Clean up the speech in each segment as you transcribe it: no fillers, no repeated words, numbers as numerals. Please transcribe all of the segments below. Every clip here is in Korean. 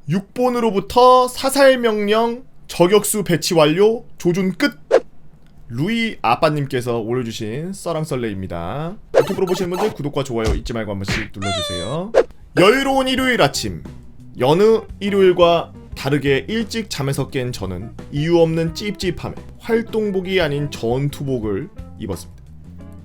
6본으로부터 사살명령 저격수 배치 완료 조준 끝. 루이 아빠님께서 올려주신 썰랑썰레입니다. 유튜브로 보시는 분들 구독과 좋아요 잊지 말고 한 번씩 눌러주세요. 여유로운 일요일 아침, 여느 일요일과 다르게 일찍 잠에서 깬 저는 이유 없는 찝찝함에 활동복이 아닌 전투복을 입었습니다.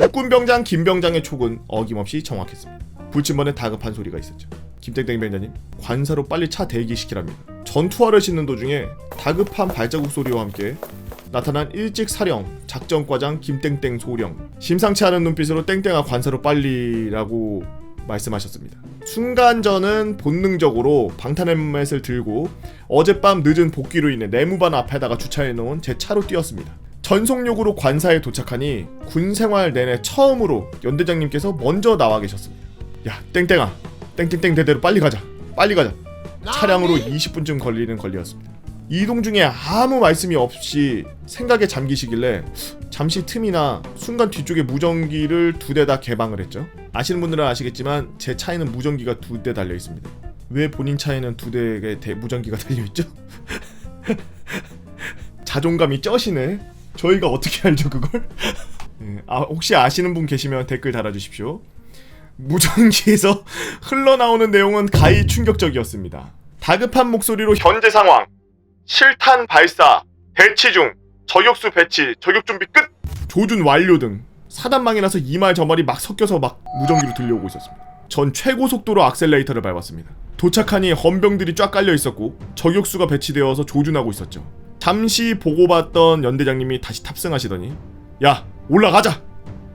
육군병장 김병장의 촉은 어김없이 정확했습니다. 불침번에 다급한 소리가 있었죠. 김땡땡 병장님, 관사로 빨리 차 대기시키랍니다. 전투화를 신는 도중에 다급한 발자국 소리와 함께 나타난 일찍 사령 작전과장 김땡땡 소령, 심상치 않은 눈빛으로 땡땡아 관사로 빨리라고 말씀하셨습니다. 순간 저는 본능적으로 방탄헬멧을 들고 어젯밤 늦은 복귀로 인해 내무반 앞에다가 주차해놓은 제 차로 뛰었습니다. 전속력으로 관사에 도착하니 군생활 내내 처음으로 연대장님께서 먼저 나와 계셨습니다. 야 땡땡아, 땡땡땡 대대로 빨리 가자. 차량으로 20분쯤 걸리는 거리였습니다. 이동 중에 아무 말씀이 없이 생각에 잠기시길래 잠시 틈이나 순간 뒤쪽에 무전기를 2대 다 개방을 했죠. 아시는 분들은 아시겠지만 제 차에는 무전기가 2대 달려 있습니다. 왜 본인 차에는 2대의 무전기가 달려 있죠? 자존감이 쩌시네. 저희가 어떻게 알죠 그걸? 혹시 아시는 분 계시면 댓글 달아주십시오. 무전기에서 흘러나오는 내용은 가히 충격적이었습니다. 다급한 목소리로 현재 상황, 실탄 발사, 대치 중, 저격수 배치, 저격 준비 끝, 조준 완료 등 사단망이라서 이 말 저 말이 막 섞여서 막 무전기로 들려오고 있었습니다. 전 최고 속도로 악셀레이터를 밟았습니다. 도착하니 헌병들이 쫙 깔려 있었고 저격수가 배치되어서 조준하고 있었죠. 잠시 보고받던 연대장님이 다시 탑승하시더니 야 올라가자!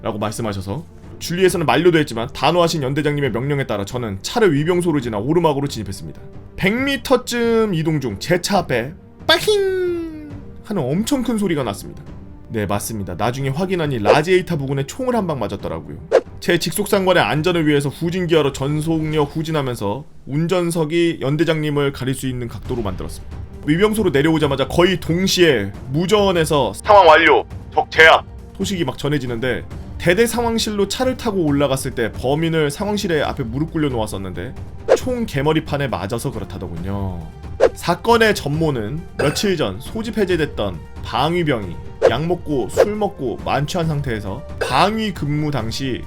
라고 말씀하셔서 줄리에서는 만료도 했지만 단호하신 연대장님의 명령에 따라 저는 차를 위병소를 지나 오르막으로 진입했습니다. 100m쯤 이동 중 제 차 앞에 빠힝 하는 엄청 큰 소리가 났습니다. 네 맞습니다. 나중에 확인하니 라지에이터 부근에 총을 한 방 맞았더라고요. 제 직속상관의 안전을 위해서 후진기어로 전속력 후진하면서 운전석이 연대장님을 가릴 수 있는 각도로 만들었습니다. 위병소로 내려오자마자 거의 동시에 무전에서 상황 완료, 적 제압 소식이 막 전해지는데 대대 상황실로 차를 타고 올라갔을 때 범인을 상황실에 앞에 무릎 꿇려 놓았었는데 총 개머리판에 맞아서 그렇다더군요. 사건의 전모는 며칠 전 소집 해제됐던 방위병이 약 먹고 술 먹고 만취한 상태에서 방위 근무 당시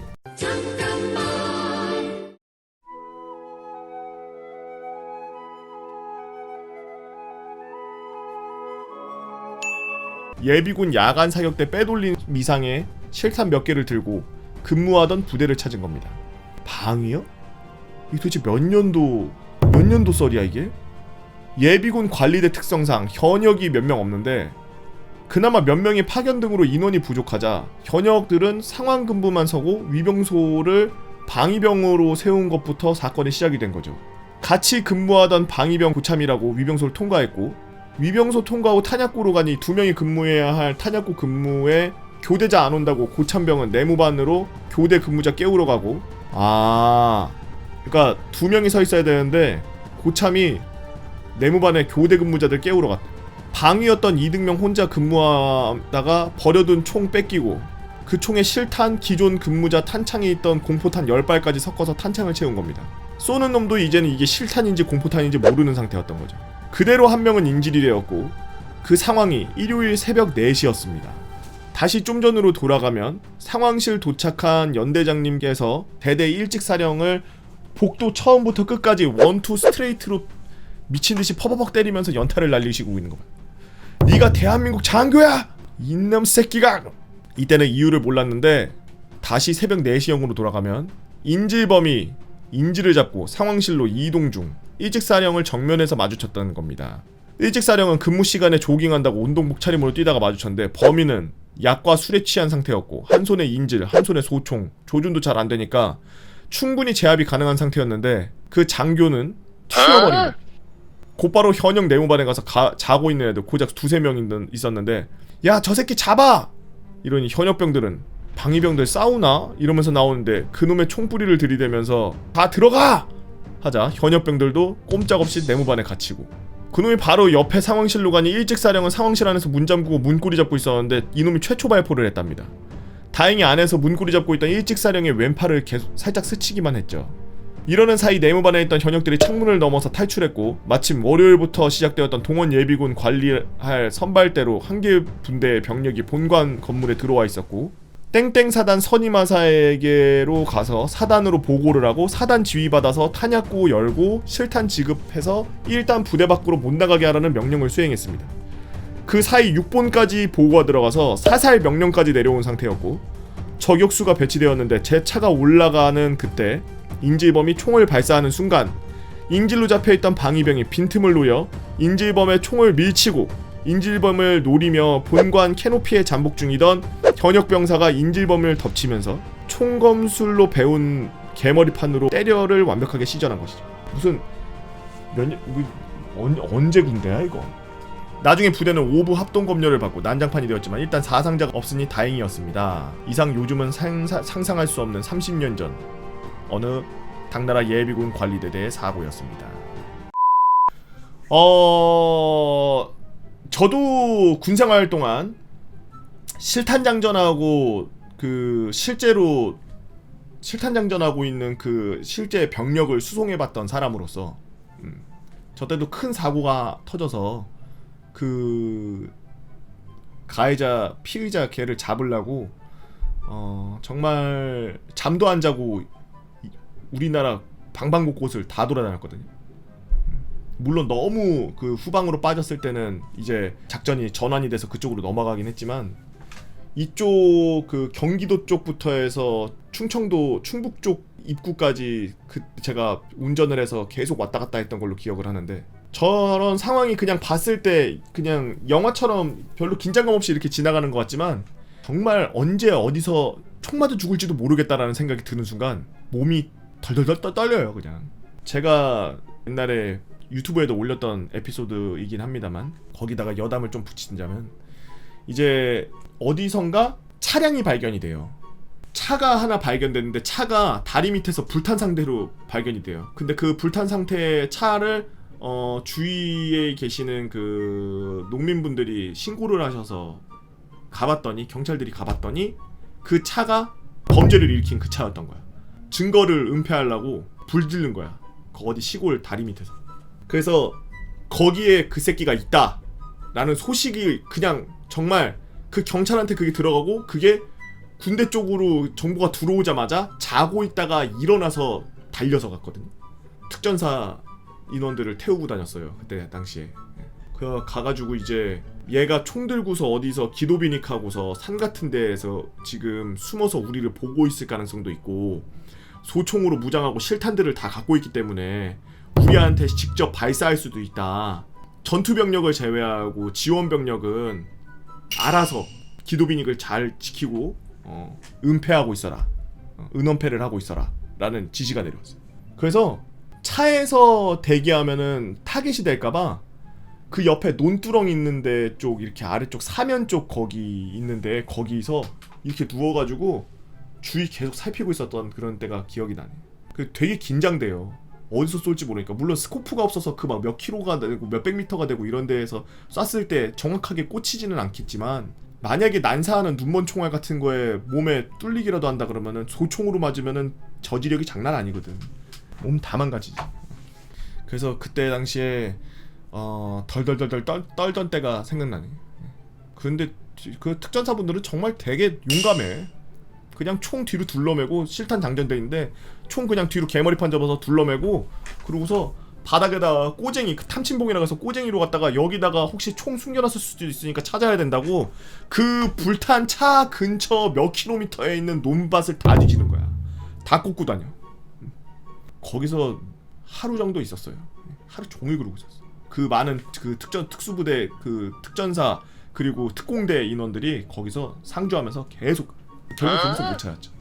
예비군 야간 사격 때 빼돌린 미상의 실탄 몇 개를 들고 근무하던 부대를 찾은 겁니다. 방위요? 이게 도대체 몇 년도 썰이야 이게? 예비군 관리대 특성상 현역이 몇 명 없는데 그나마 몇 명이 파견 등으로 인원이 부족하자 현역들은 상황 근무만 서고 위병소를 방위병으로 세운 것부터 사건이 시작이 된 거죠. 같이 근무하던 방위병 고참이라고 위병소를 통과했고 위병소 통과 후 탄약고로 가니 2명이 근무해야 할 탄약고 근무에 교대자 안 온다고 고참병은 내무반으로 교대 근무자 깨우러 가고 그러니까 2명이 서 있어야 되는데 고참이 내무반에 교대 근무자들 깨우러 갔대. 방위였던 이등명 혼자 근무하다가 버려둔 총 뺏기고 그 총에 실탄, 기존 근무자 탄창에 있던 공포탄 10발까지 섞어서 탄창을 채운 겁니다. 쏘는 놈도 이제는 이게 실탄인지 공포탄인지 모르는 상태였던 거죠. 그대로 한 명은 인질이 되었고 그 상황이 일요일 새벽 4시였습니다. 다시 좀 전으로 돌아가면 상황실 도착한 연대장님께서 대대 일찍 사령을 복도 처음부터 끝까지 원투 스트레이트로 미친듯이 퍼버벅 때리면서 연타를 날리시고 있는 거야. 네가 대한민국 장교야! 이놈 새끼가! 이때는 이유를 몰랐는데 다시 새벽 4시형으로 돌아가면 인질범이 인질을 잡고 상황실로 이동 중 일찍사령을 정면에서 마주쳤다는 겁니다. 일찍사령은 근무 시간에 조깅한다고 운동복 차림으로 뛰다가 마주쳤는데 범인은 약과 술에 취한 상태였고 한 손에 인질, 한 손에 소총, 조준도 잘 안되니까 충분히 제압이 가능한 상태였는데 그 장교는 튀어버립니다. 곧바로 현역 내무반에 가서 자고 있는 애들 고작 2-3명 있었는데 야 저 새끼 잡아! 이러니 현역병들은 방위병들 싸우나? 이러면서 나오는데 그놈의 총뿌리를 들이대면서 다 들어가! 하자 현역병들도 꼼짝없이 내무반에 갇히고 그놈이 바로 옆에 상황실로 가니 일찍사령은 상황실 안에서 문 잠그고 문고리 잡고 있었는데 이놈이 최초 발포를 했답니다. 다행히 안에서 문고리 잡고 있던 일찍사령의 왼팔을 계속 살짝 스치기만 했죠. 이러는 사이 내무반에 있던 현역들이 창문을 넘어서 탈출했고 마침 월요일부터 시작되었던 동원 예비군 관리할 선발대로 한 개 분대의 병력이 본관 건물에 들어와 있었고 땡땡 사단 선임하사에게로 가서 사단으로 보고를 하고 사단 지휘받아서 탄약고 열고 실탄 지급해서 일단 부대 밖으로 못 나가게 하라는 명령을 수행했습니다. 그 사이 6본까지 보고가 들어가서 사살 명령까지 내려온 상태였고 저격수가 배치되었는데 제 차가 올라가는 그때 인질범이 총을 발사하는 순간 인질로 잡혀있던 방위병이 빈틈을 노려 인질범의 총을 밀치고 인질범을 노리며 본관 캐노피에 잠복 중이던 현역병사가 인질범을 덮치면서 총검술로 배운 개머리판으로 때려를 완벽하게 시전한 것이죠. 무슨 언제 군대야 이거. 나중에 부대는 5부 합동검열을 받고 난장판이 되었지만 일단 사상자가 없으니 다행이었습니다. 이상 요즘은 상상할 수 없는 30년 전 어느 당나라 예비군 관리대대의 사고였습니다. 저도 군생활 동안 실탄장전하고 그 실제로 실탄장전하고 있는 그 실제 병력을 수송해봤던 사람으로서 저 때도 큰 사고가 터져서 그 가해자 피의자 걔를 잡으려고 정말 잠도 안 자고 우리나라 방방곳곳을 다 돌아다녔거든요. 물론 너무 그 후방으로 빠졌을 때는 이제 작전이 전환이 돼서 그쪽으로 넘어가긴 했지만 이쪽 그 경기도 쪽부터 해서 충청도 충북 쪽 입구까지 그 제가 운전을 해서 계속 왔다 갔다 했던 걸로 기억을 하는데 저런 상황이 그냥 봤을 때 그냥 영화처럼 별로 긴장감 없이 이렇게 지나가는 것 같지만 정말 언제 어디서 총 맞아 죽을지도 모르겠다라는 생각이 드는 순간 몸이 덜덜덜 떨려요. 그냥 제가 옛날에 유튜브에도 올렸던 에피소드이긴 합니다만 거기다가 여담을 좀 붙이자면 이제 어디선가 차량이 발견이 돼요. 차가 하나 발견됐는데 차가 다리 밑에서 불탄 상태로 발견이 돼요. 근데 그 불탄 상태의 차를 주위에 계시는 그 농민분들이 신고를 하셔서 가봤더니 경찰들이 가봤더니 그 차가 범죄를 일으킨 그 차였던 거야. 증거를 은폐하려고 불 지른 거야. 그 어디 시골 다리 밑에서. 그래서 거기에 그 새끼가 있다 라는 소식이 그냥 정말 그 경찰한테 그게 들어가고 그게 군대 쪽으로 정보가 들어오자마자 자고 있다가 일어나서 달려서 갔거든요. 특전사 인원들을 태우고 다녔어요. 그때 당시에. 그 가가지고 이제 얘가 총 들고서 어디서 기도비닉하고서 산 같은 데에서 지금 숨어서 우리를 보고 있을 가능성도 있고 소총으로 무장하고 실탄들을 다 갖고 있기 때문에 우리한테 직접 발사할 수도 있다. 전투병력을 제외하고 지원병력은 알아서 기도비닉을 잘 지키고 은폐하고 있어라. 은원폐를 하고 있어라 라는 지시가 내려왔어요. 그래서 차에서 대기하면은 타겟이 될까봐 그 옆에 논두렁 있는데 쪽 이렇게 아래쪽 사면 쪽 거기 있는데 거기서 이렇게 누워가지고 주위 계속 살피고 있었던 그런 때가 기억이 나네. 그 되게 긴장돼요. 어디서 쏠지 모르니까. 물론 스코프가 없어서 그 막 몇 킬로가 되고 몇백 미터가 되고 이런 데에서 쐈을 때 정확하게 꽂히지는 않겠지만 만약에 난사하는 눈먼 총알 같은 거에 몸에 뚫리기라도 한다 그러면은 소총으로 맞으면은 저지력이 장난 아니거든. 몸 다 망가지지. 그래서 그때 당시에 덜덜덜덜 떨던 때가 생각나네. 그런데 그 특전사분들은 정말 되게 용감해. 그냥 총 뒤로 둘러매고 실탄 장전돼 있는데 총 그냥 뒤로 개머리판 접어서 둘러매고 그러고서 바닥에다가 꼬쟁이 그 탐침봉이라고 해서 꼬쟁이로 갔다가 여기다가 혹시 총 숨겨놨을 수도 있으니까 찾아야 된다고 그 불탄 차 근처 몇 킬로미터에 있는 논밭을 다 뒤지는 거야. 다 꽂고 다녀. 거기서 하루 정도 있었어요. 하루 종일 그러고 있었어. 그 많은 그 특수부대 그 특전사 그리고 특공대 인원들이 거기서 상주하면서 계속 결국 거기서 못 찾았죠.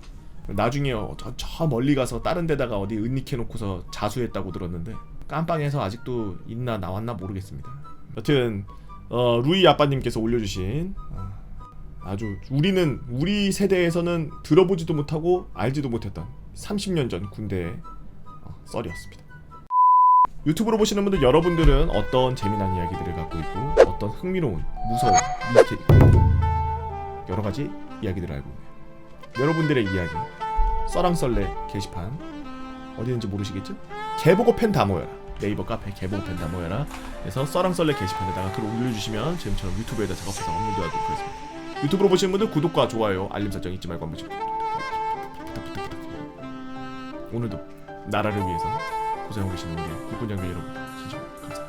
나중에 저 멀리 가서 다른 데다가 어디 은닉해놓고서 자수했다고 들었는데 깜빵에서 아직도 있나 나왔나 모르겠습니다. 여튼 루이 아빠님께서 올려주신 아주 우리 세대에서는 들어보지도 못하고 알지도 못했던 30년 전 군대의 썰이었습니다. 유튜브로 보시는 분들 여러분들은 어떤 재미난 이야기들을 갖고 있고 어떤 흥미로운 무서운 미스테리 여러가지 이야기들을 알고 있나요? 여러분들의 이야기 썰랑썰레 게시판 어디 있는지 모르시겠죠? 개보고 팬 다 모여라. 네이버 카페 개보고 팬 다 모여라. 그래서 썰랑썰레 게시판에다가 글 올려주시면 지금처럼 유튜브에다 작업해서 업로드하도록 하겠습니다. 유튜브로 보시는 분들 구독과 좋아요, 알림 설정 잊지 말고 한 번씩 부탁. 오늘도 나라를 위해서 고생하고 계시는 우리 국군 장병 여러분 진심으로 감사합니다.